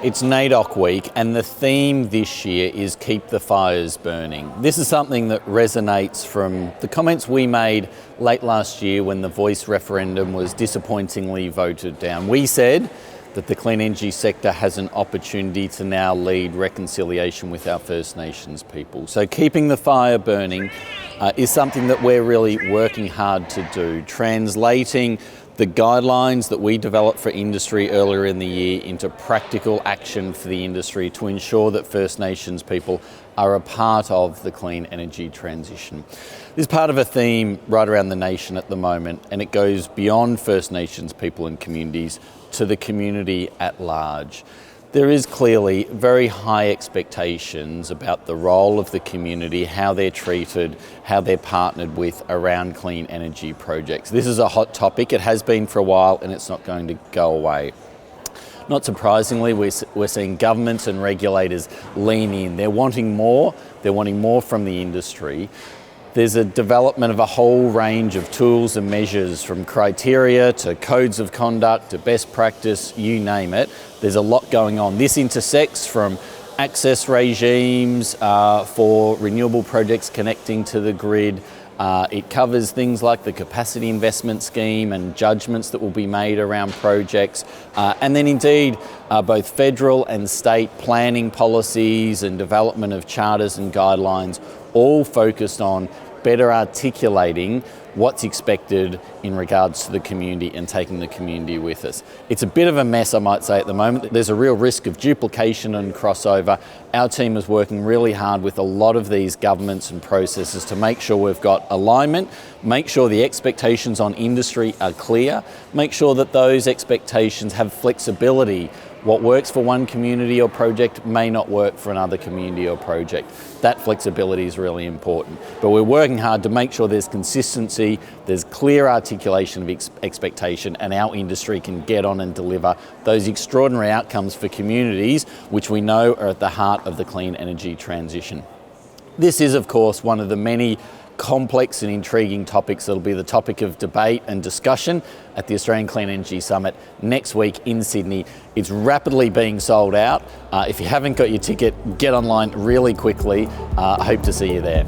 It's NAIDOC week, and the theme this year is Keep the Fires Burning. This is something that resonates from the comments we made late last year when the Voice referendum was disappointingly voted down. We said that the clean energy sector has an opportunity to now lead reconciliation with our First Nations people. So keeping the fire burning is something that we're really working hard to do, translating the guidelines that we developed for industry earlier in the year into practical action for the industry to ensure that First Nations people are a part of the clean energy transition. This is part of a theme right around the nation at the moment, and it goes beyond First Nations people and communities to the community at large. There is clearly very high expectations about the role of the community, how they're treated, how they're partnered with around clean energy projects. This is a hot topic. It has been for a while, and it's not going to go away. Not surprisingly, we're seeing governments and regulators lean in. They're wanting more. They're wanting more from the industry. There's a development of a whole range of tools and measures, from criteria to codes of conduct to best practice, you name it. There's a lot going on. This intersects from access regimes for renewable projects connecting to the grid. It covers things like the capacity investment scheme and judgments that will be made around projects. And then indeed, both federal and state planning policies and development of charters and guidelines, all focused on better articulating what's expected in regards to the community and taking the community with us. It's a bit of a mess, I might say, at the moment. There's a real risk of duplication and crossover. Our team is working really hard with a lot of these governments and processes to make sure we've got alignment, make sure the expectations on industry are clear, make sure that those expectations have flexibility. What works for one community or project may not work for another community or project. That flexibility is really important. But we're working hard to make sure there's consistency, there's clear articulation of expectation, and our industry can get on and deliver those extraordinary outcomes for communities, which we know are at the heart of the clean energy transition. This is, of course, one of the many complex and intriguing topics that'll be the topic of debate and discussion at the Australian Clean Energy Summit next week in Sydney. It's rapidly being sold out. If you haven't got your ticket, get online really quickly. I hope to see you there.